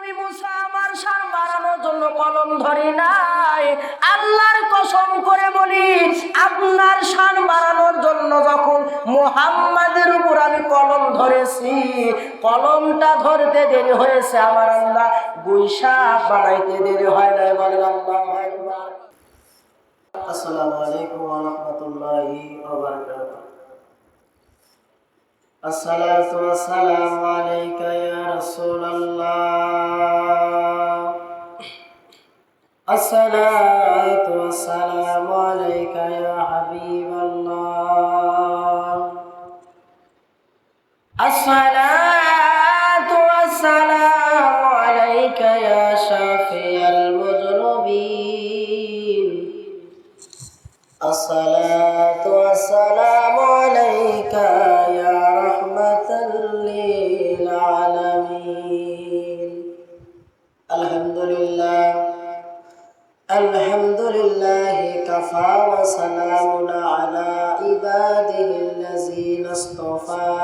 নবী মুসা আমার শান বাড়ানোর জন্য কলম ধরে নাই। আল্লাহর কসম করে বলি, আপনার শান বাড়ানোর জন্য যখন মুহাম্মাদের উপর আমি কলম ধরেছি, কলমটা ধরতে দেরি হয়েছে, আমার আল্লাহ বৈশা বানাইতে দেরি হয় নাই। বলেন আল্লাহু আকবার। আসসালামু আলাইকুম ওয়া রাহমাতুল্লাহি ওয়া বারাকাতুহু। আসসালাতু ওয়াসসালামু আলাইকা ইয়া রাসূলুল্লাহ। আসসালাতু ওয়াসসালামু আলাইকা ইয়া হাবিবাল্লাহ। আসসালাতু ওয়াসসালামু আলাইকা ইয়া শাফিয়াল মুযনিবিন। الصلاة والسلام عليك يا رحمة للعالمين. الحمد لله كفى وسلام على عباده الذين اصطفى.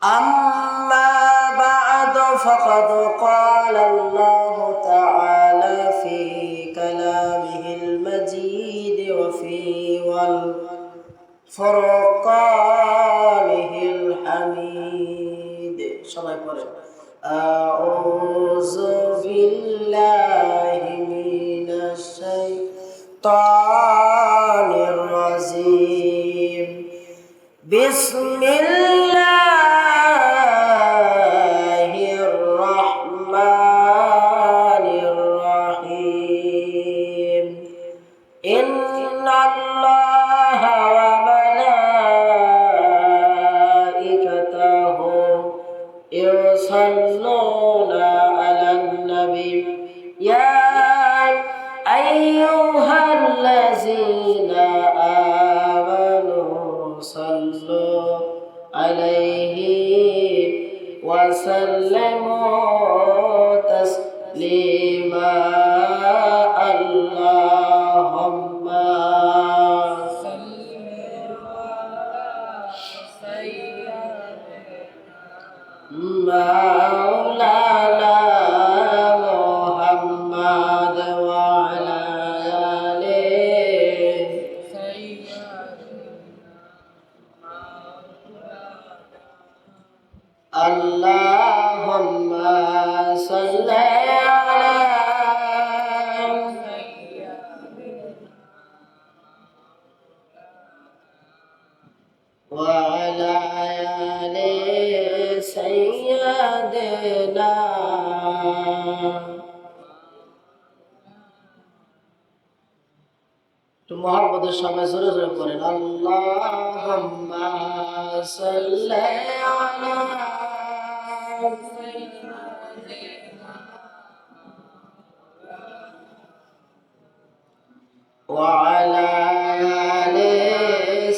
أما بعد فقد قال الله تعالى في كلامه المجيد وفي والفرقانه الحميد. أعوذ بالله من الشيطان الرجيم. بسم الله الرحمن الرحيم. إن الله وملائكته يصلون على النبي يا أيها الذين آمنوا صلوا عليه وسلموا تسليما. اللهم مولانا محمد وعلى آله. اللهم صل على وعلى آل سيدنا. তো মুহাম্মদের সবাই জোরে জোরে করেন আল্লাহুম্মা সাল্লি আলা وعلى آل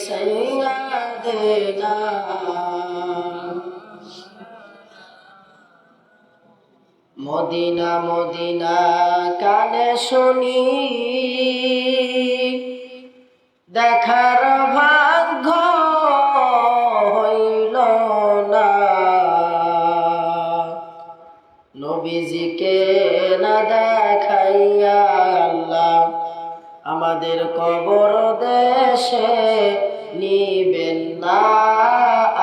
سيدنا. মদিনা মদিনা কানে শুনি, দেখার ভাগ্য হইল না। নবীজিকে না দেখাইয়া আল্লাহ আমাদের কবর দেশে নিবেন না।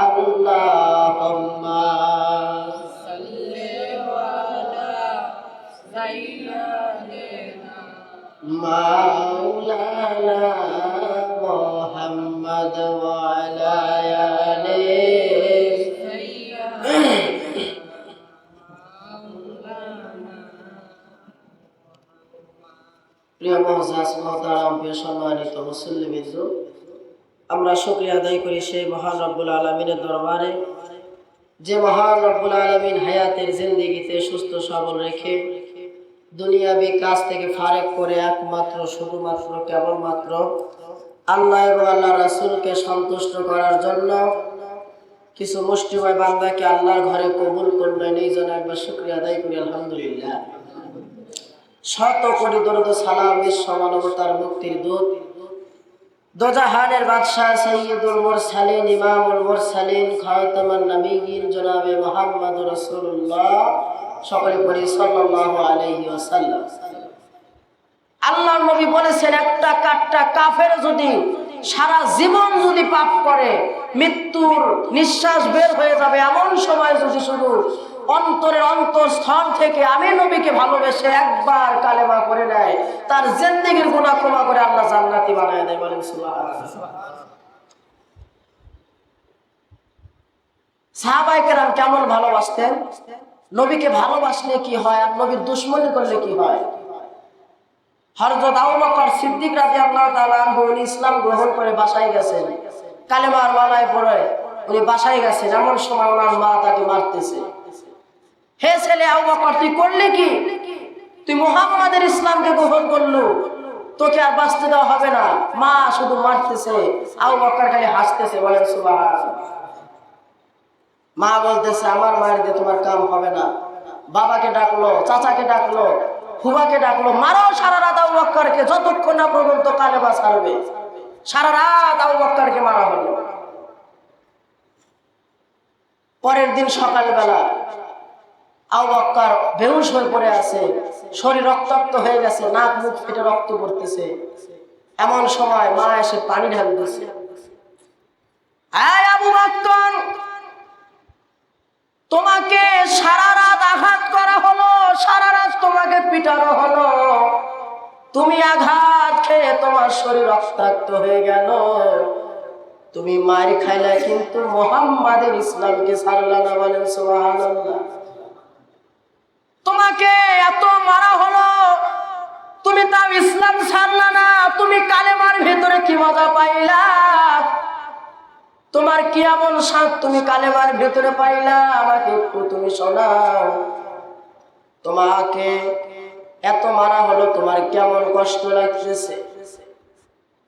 আল্লাহুম্মা মাওলানা মুহাম্মদ ওয়া আলা আলিহি। প্রিয় মুআজ্জাজ মুহতারাম, প্রিয় সম্মানিত মুসল্লিবৃন্দ, আমরা শুকরিয়া আদায় করি সেই মহান রব্বুল আলামিনের দরবারে, যে মহান রব্বুল আলামিন হায়াতের জিন্দেগিতে সুস্থ সবল রেখে দুনিয়াবি কাজ থেকে ফারেক করে একমাত্র শুধুমাত্র কেবলমাত্র আল্লাহ এবং আল্লাহ রাসূলকে সন্তুষ্ট করার জন্য কিছু মুষ্টিময় বান্দাকে আল্লাহর ঘরে কবুল করলেন। এই জন্য একবার শুকরিয়া আদায় করি আলহামদুলিল্লাহ। শত কোটি দরুদ সালাম বিশ্ব মানবতার মুক্তির দূত দোজাহানের বাদশাহ সৈয়দুল মুরসালিন ইমামুল মুরসালিন খাতামুন নবিয়্যিন জনাবে মুহাম্মদুর রাসূলুল্লাহ সকলে বলি সাল্লাল্লাহু আলাইহি ওয়াসাল্লাম। আল্লাহর নবী বলেছেন, একটা কাট্টা কাফের যদি সারা জীবন যদি পাপ করে, মৃত্যুর নিঃশ্বাস বের হয়ে যাবে এমন সময় যদি শুধু অন্তরের অন্তঃস্থল থেকে আমি নবীকে ভালোবেসে একবার কালেমা পড়ে নেয়, তার জিন্দেগীর গুনাহ ক্ষমা করে আল্লাহ জান্নাতি বানায় দেয়। বলেন সুবহানাল্লাহ। সাহাবায়ে কেরাম কেমন ভালোবাসতেন? নবীকে ভালোবাসলে কি হয় আর নবীর দুশমনি করলে কি হয়? হযরত আবু বকর সিদ্দিক রাদিয়াল্লাহু তাআলা আনহু ইসলাম গ্রহণ করে বাসায় গেছেন, কালেমার মালায় পড়ে উনি বাসায় গেছেন, এমন সময় ওনার মা তাকে মারতেছে। হে ছেলে আবু বকর, তুই করলি কি? তুই মুহাম্মাদের ইসলামকে গ্রহণ করলু, তোকে আর বাঁচতে দেওয়া হবে না। মা শুধু মারতেছে, আবু বকর খালি হাসতেছে। বলেন সুবহানাল্লাহ। মা বলতেছে, আমার মায়ের দিয়ে তোমার কাম হবে না। বাবাকে ডাকলো, চাচাকে ডাকলো, ফুবাকে ডাকলো, মারো সারা রাত আবু বকরকে, যতক্ষণ না পর্যন্ত কালেমা ছাড়বে। সারা রাত আবু বকরকে মারা হলো। পরের দিন সকালবেলা আবু বকর বেহুশ হয়ে পড়ে আছে, শরীর রক্তাক্ত হয়ে গেছে, নাক মুখ ফেটে রক্ত পড়তেছে। এমন সময় মা এসে পানি ঢাল দিচ্ছে। আবু বকর, তোমাকে সারা রাত আঘাত করা হলো, সারা রাত তোমাকে পিটানো হলো, তুমি আঘাত খেয়ে তোমার শরীর রক্তাক্ত হয়ে গেল, তুমি মার খাইলা কিন্তু মুহাম্মাদের ইসলামকে ছাড়লা না। বলেন সুবহানাল্লাহ। তোমাকে এত মারা হলো, তুমি তাও ইসলাম ছাড়লা না, তুমি কালেমার ভিতরে কি মজা পাইলা? তোমার কি এমন স্বাদ তুমি কালেমার ভিতরে পাইলা? আমাকে একটু তুমি শোনাও। তোমাকে এত মারা হলো, তোমার কেমন কষ্ট লাগতেছে?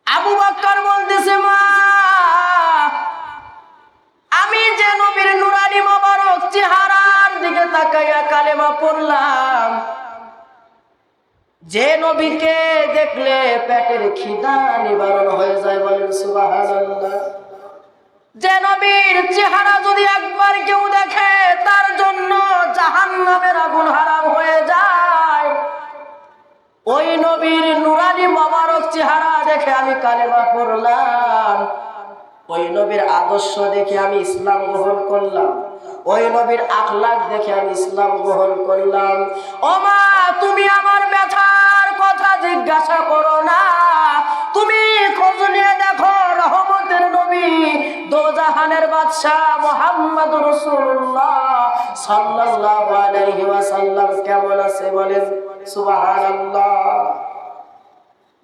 আবু বকর বলতেছে, মা, আমি যে নবীর নুরানি মোবারক চেহারার দিকে তাকাইয়া কালেমা পড়লাম, যে নবীকে দেখলে পেটের খিদা নিবারণ হয়ে যায়। বলেন সুবহানাল্লাহ। যে নবীর চেহারা যদি একবার কেউ দেখে তার জন্য জাহান্নামের আগুন হারাম হয়ে যায়, ওই নবীর নুরানি মোবারক চেহারা দেখে আমি কালেমা পড়লাম, ওই নবীর আদর্শ দেখে আমি ইসলাম গ্রহণ করলাম, ওই নবীর আখলাক দেখে আমি ইসলাম গ্রহণ করলাম। ও মা, তুমি আমার ব্যথার কথা জিজ্ঞাসা করো না, তুমি খোঁজ নিয়ে দেখো রহমতের নবী দোজাহানের বাদশা মুহাম্মদুর রাসূলুল্লাহ সাল্লাল্লাহু আলাইহি ওয়াসাল্লাম কেমন আছে। বলেন সুবহানাল্লাহ।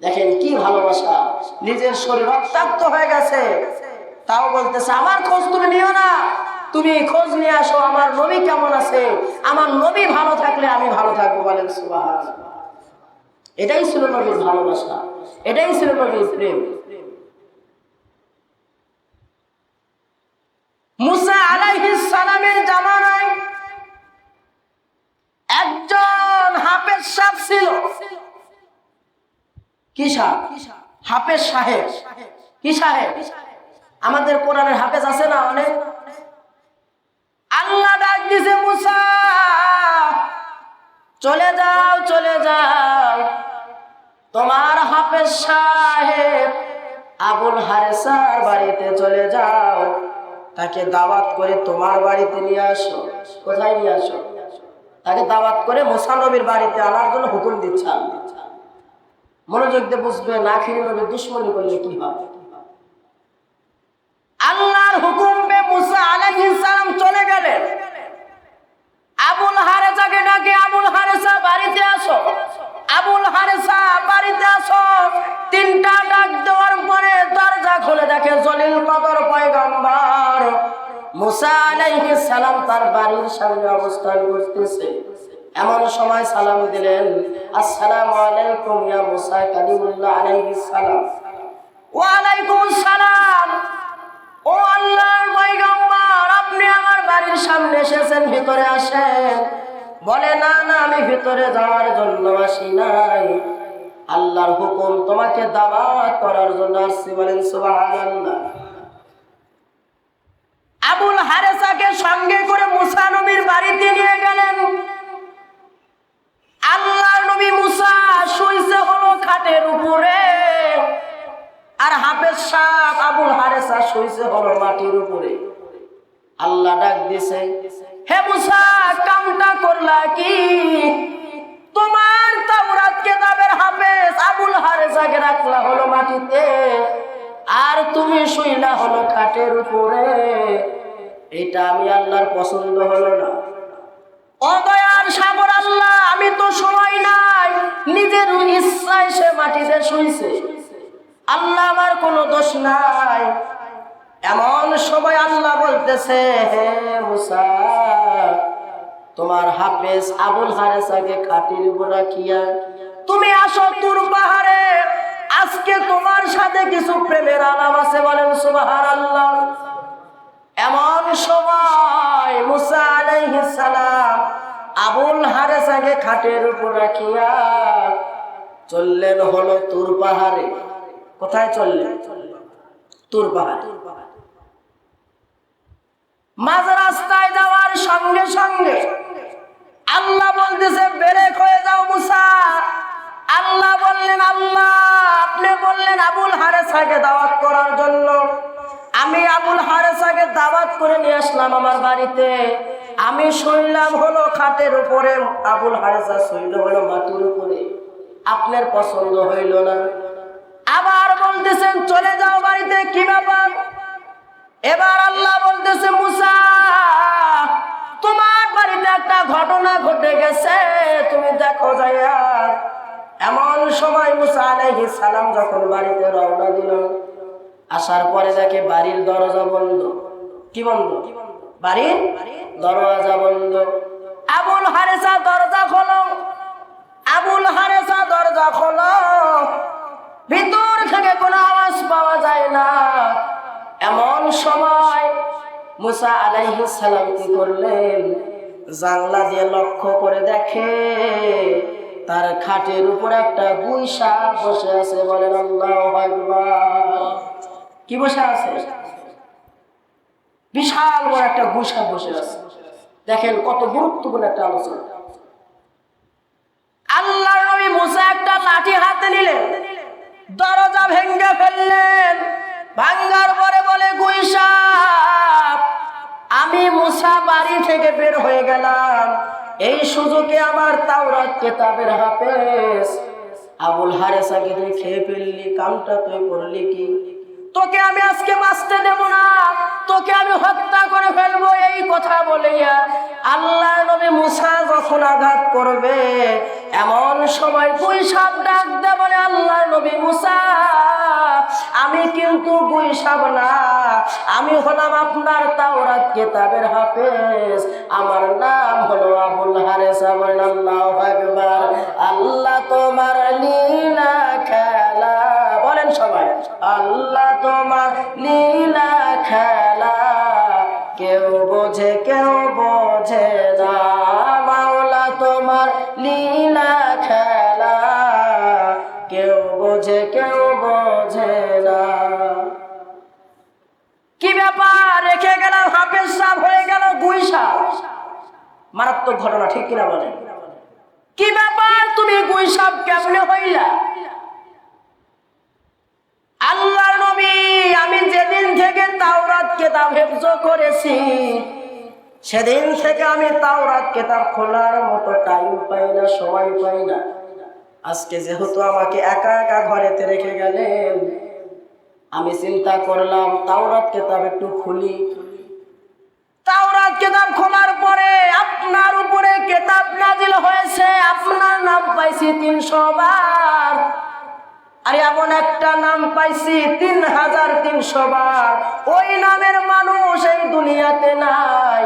দেখেন কি ভালোবাসা, নিজের শরীর রক্তাক্ত হয়ে গেছে, তাও বলতেছে আমার খোঁজ তুমি নিও না, তুমি খোঁজ নিয়ে আসো আমার নবী কেমন আছে, আমার নবী ভালো থাকলে আমি ভালো থাকবো। বলেন সুবহানাল্লাহ। এটাই ছিল নবীর ভালোবাসা, এটাই ছিল নবীর প্রেম। মুসা আলাইহিস সালামের জামানায় একজন হাফেজ সাহেব ছিল। কি সাহেব? হাফেজ সাহেব। কি সাহেব? আমাদের কোরআনের হাফেজ আছে না অনেক। আল্লাহ ডাক দিছে, মুসা চলে যাও, চলে যাও, তোমার হাফেজ সাহেব আবুল হারেসার বাড়িতে চলে যাও, তাকে দাওয়াত করে তোমার বাড়িতে নিয়ে আসো। কোথায় নিয়ে আসো? তাকে দাওয়াত করে মুসা নবীর বাড়িতে আনার জন্য হুকুম দিচ্ছেন। মনোযোগ দিয়ে বুঝবে, না খেয়ে নবীর দুশ্মনী করলে কি হয়। আল্লাহর হুকুম পেয়ে মুসা আলাইহিস সালাম চলে গেলেন। আবুল হারেসাকে ডাকে, আবুল হারেসা বাড়িতে আসো, আবুল হারেসা বাড়িতে আসো। তিনটা ডাক দেওয়ার পরে দরজা খুলে দেখে জলিল কদর পয়গম্বর মুসা আলাইহিস সালাম তার বাড়ির সামনে অবস্থান করতেছে। এমন সময় সালাম দিলেন, আসসালামু আলাইকুম ইয়া মুসা কালিমুল্লাহ আলাইহিস সালাম। ওয়া আলাইকুমুস সালাম। ও আল্লাহর পয়গম্বর, আপনি আমার বাড়ির সামনে এসেছেন, ভিতরে আসেন। বলে, না না, আমি ভিতরে যাওয়ার জন্য আসি নাই, আল্লাহর হুকুম তোমাকে দাওয়াত করার জন্য আসছি। বলেন সুবহানাল্লাহ। আবুল হারেসাকে সঙ্গে করে মুসা নবীর বাড়িতে নিয়ে গেলেন। শুইছে হলো মাটির উপরে। আল্লাহ ডাক দিছে, হে মুসা, কামটা করলা কি? তোমার তাওরাত কিতাবের হাফেজ আবুল হারেসাকে রাখলা হলো মাটিতে, আর তুমি শুইলা হলো খাটের উপরে। এটা আমি আল্লাহর পছন্দ হলো না। অদয়ার সাগর আল্লাহ, আমি তো সময় নাই, নিজের ইচ্ছায় সে মাটিতে শুইছে। আল্লাহ, আমার কোনো দোষ নাই। এমন সময় আল্লাহ বলতেছে, হে মুসা, তোমার হাফেজ আবুল হারেসাকে খাটির উপর রাখিয়া তুমি আসো তুর পাহাড়ে। আজকে তোমার সাথে কিছু প্রেমের আলাপ আছে, বলেন সুবহানাল্লাহ। এমন সময় মুসা আলাইহিস সালাম আবুল হারেসাকে খাটের উপর রাখিয়া চললেন হলো তুর পাহাড়ে। কোথায় চললেন? তুর পাহাড়ে। মাঝ রাস্তায় যাওয়ার সঙ্গে সঙ্গে আল্লাহ বলতেছে, বেরেক হয়ে যাও মুসা। আল্লাহ বললেন, আল্লাহ আপনি বললেন আবুল হারেসাকে দাওয়াত করার জন্য, আমি আবুল হারেসাকে দাওয়াত করে নিয়ে আসলাম আমার বাড়িতে। আমি শুনলাম হলো খাটের উপরে, আবুল হারেসা শুইল হলো মাটির উপরে। আপনার পছন্দ হইল না। আবার বলতেছেন চলে যাও বাড়িতে, কি ব্যাপার? এবার আল্লাহ বলতেছে, মুসা তোমার বাড়িতে একটা ঘটনা ঘটে গেছে, তুমি দেখো যাইয়া। এমন সময় মুসা আলাইহিস সালাম যখন বাড়িতে রওনা দিল, আসার পরে দেখে বাড়ির দরজা বন্ধ। কি বন্ধ? বাড়ির দরজা বন্ধ। আবুল হারেসা দরজা খোলো, আবুল হারেসা দরজা খোলো। ভিতর থেকে কোনো আওয়াজ পাওয়া যায় না। এমন সময় মুসা আলাইহিস সালাম কি করলেন? জানলা দিয়ে লক্ষ্য করে দেখে তার খাটের উপর একটা গুইসা বসে আছে। বলেন আল্লাহু আকবার। কি বসে আছে? বিশাল বড় একটা গুইসা বসে আছে। দেখেন কত গুরুত্বপূর্ণ একটা আলোচনা। আল্লাহর নবী মুসা একটা লাঠি হাতে নিলেন, দরজা ভেঙে ফেললেন। ভাঙ্গার পরে বলে, গুইসা, আমি মুসা বাড়ি থেকে বের হয়ে গেলাম, এই সুযোগে আমার তাওরাত কিতাবের হাফেজ আবুল হারেসাকে তুই খেয়ে ফেললি। কামটা তুই করলি কি? তোকে আমি আজকে বাঁচতে দেব না, তোকে আমি হত্যা করে ফেলবো। এই কথা বলিয়া আল্লাহ নবী মুসা যখন আঘাত করবে, এমন সময় গুইসা ডাক দে, বলে আল্লাহ নবী মুসা, আমি কিন্তু গুইসা না, আমি হলাম আপনার তাওরাত কিতাবের হাফেজ, আমার নাম হলো আবুল হারেসা। বলেন আল্লাহু আকবার। আল্লাহ তোমার লীলা খেলা, বলেন সবাই, আল্লাহ তোমার লীলা খেলা কেউ বোঝে কেউ বোঝে না। মাওলা তোমার লীলা খেলা কেউ বোঝে কেউ বোঝে না। কি ব্যাপার? রেখে গেলাম হাফেজ সাহেব, হয়ে গেল গুইসা। মারাত্মক ঘটনা, ঠিক কিনা বলেন? কি ব্যাপার, তুমি গুইসা কেমনে হইলা? আল্লাহর নবী, আমি যেদিন থেকে তাওরাত কিতাব হেফজ করেছি, সেদিন থেকে আমি তাওরাত কিতাব খোলার মতো টাইম পাই না, সময় পাই না। আজকে যেহেতু আমাকে একা একা ঘরেতে রেখে গেলেন, আমি চিন্তা করলাম তাওরাত কিতাব একটু খুলি। তাওরাত কিতাব খোলার পরে আপনার উপরে কিতাব নাজিল হয়েছে, আপনার নাম পাইছি 300 বার। আর এমন একটা নাম পাইছি 3300 বার। ওই নামের মানুষ এই দুনিয়াতে নাই।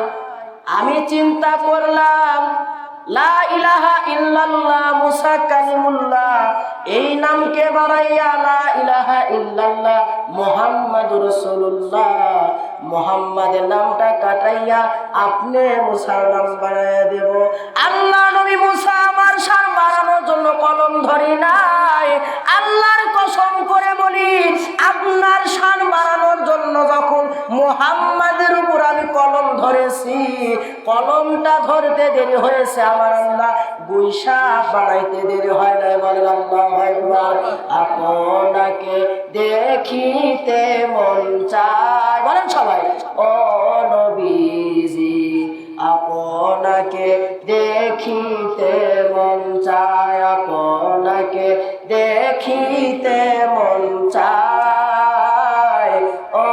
আমি চিন্তা করলাম, লা ইলাহা ইল্লাল্লাহ মুসা কালিমুল্লাহ, এই নামকে বাড়াইয়া লা ইলাহা ইল্লাল্লাহ মুহাম্মাদুর রাসূলুল্লাহ, মুহাম্মাদের নামটা কাটাইয়া আপনি মুসার নাম বাড়াইয়া দেব। আল্লাহ নবী মুসা আমার শান বাড়ানোর জন্য কলম ধরি নাই। আল্লাহর কসম করে বলি, আপনার শান বাড়ানোর জন্য যখন মুহাম্মাদের উপর আমি কলম ধরেছি, কলমটা ধরতে দেরি হয়েছে আমার আল্লাহ গুইসা বানাইতে দেরি হয় নাই। বলেন আল্লাহু আকবার। আপনাকে দেখিতে মন চায়, বলেন সবাই, ও নবীজি আপনাকে দেখিতে মন চায়, আপনাকে দেখিতে মন চায়, ও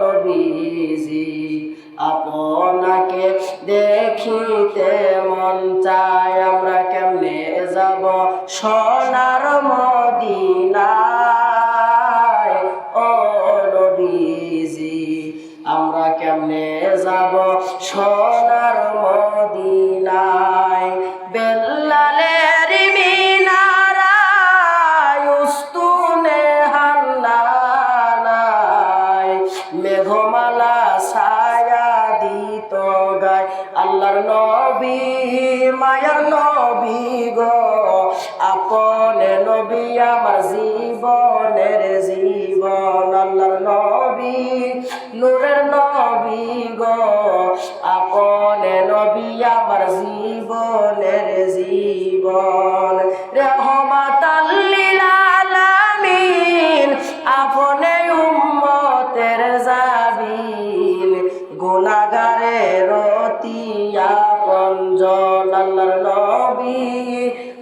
নবীজি আপনাকে দেখিতে মন চায়। আমরা কেমনে যাব সোনার মদিনায়, ও নবীজি আমরা কেমনে যাব সোনার মদিনায়। বেল্লালের মিনারায় উস্তুনে হান্নানায় মেঘমালা ছায়া দিত গায়। আল্লাহর নবী মায়ার নবী গো আপনে নবী আমার জীবনের জীবন। আল্লাহর নবী নূরের নবী গো আপনে নবী আমার জীবনের জীবন। রহমাতাল লিল আলামিন আপনে উম্মতের জাবিন গুনাহগারের অতি আপনজন। আল্লাহর নবী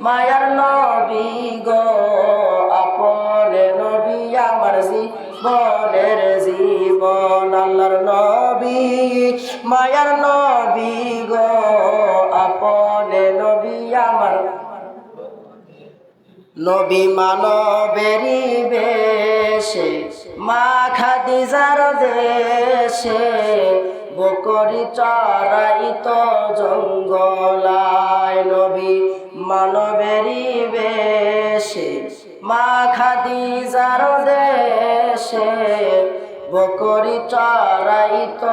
মায়ার নবী গো আপনে নবী আমার জীবনের জীবন। আল্লাহর নবী মায়ার নবী গো আপনে নবী আমার নবী মানবেরি বেশে মা খাদিজার দেশে বকরি চড়াইত জঙ্গলায়। নবী মানবেরি বেশে মা খাদিজার দেশে বকরি চড়াইত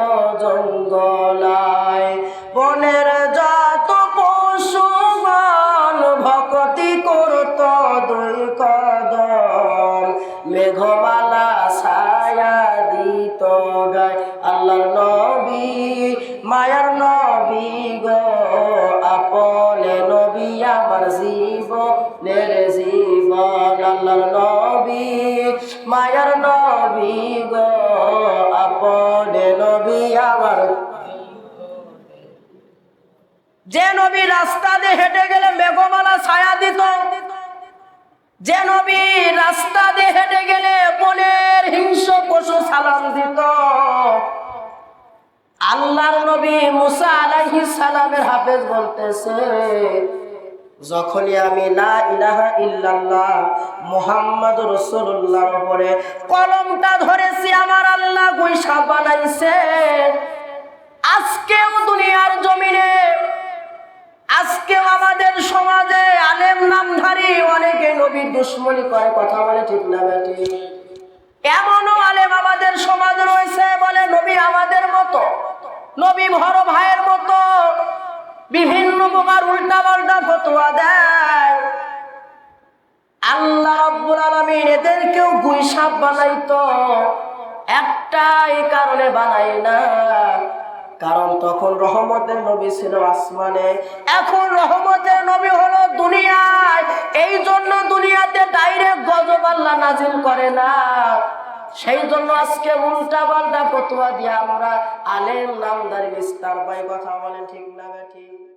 জঙ্গলায়। বনের যত পশুগণ ভক্তি করত দুই কদম মেঘমালা ছায়া দিত গায়। আল্লাহর নবী মায়ার নবী গো আপনে নবী আমার জীবনের জীবন। আল্লাহর নবী মায়ার নবী গো আপনে নবী আমার। যে নবী রাস্তা দিয়ে হেঁটে গেলে মেঘমালা ছায়া দিত, যে নবী রাস্তা দিয়ে হেঁটে গেলে বনের হিংস্র পশু সালাম দিত, আল্লাহর নবী মুসা আলাইহিস সালামের হাফেজ বলতেছে যখনই আমি লা ইলাহা ইল্লাল্লাহ মুহাম্মাদুর রাসূলুল্লাহর উপরে কলমটা ধরেছি আমার আল্লাহ গুইসা বানাইছে। আজকেও দুনিয়ার জমিনে, আজকেও আমাদের সমাজে আলেম নামধারী অনেকে নবীর দুশ্মনী করে, কথা বলে ঠিক না বেটি? এমনও আলেম আমাদের সমাজে রয়েছে বলে নবী আমাদের মতো, নবী বড় ভাইয়ের মতো, বিভিন্ন প্রকার উল্টা পাল্টা ফতোয়া দেয়। আল্লাহ রাব্বুল আলামিন এদেরকেও গুইসাপ বানাইতো, একটাই কারণে বানাই না, কারণ তখন রহমতের নবী ছিল আসমানে, এখন রহমতের নবী হলো দুনিয়ায়। এই জন্য দুনিয়াতে ডাইরেক্ট গজব আল্লাহ নাজিল করে না। সেই জন্য আজকে উল্টা পাল্টা ফতোয়া দিয়ে আমরা আলেম নামদারি বিস্তার পাই, কথা বলেন ঠিক না বেঠিক?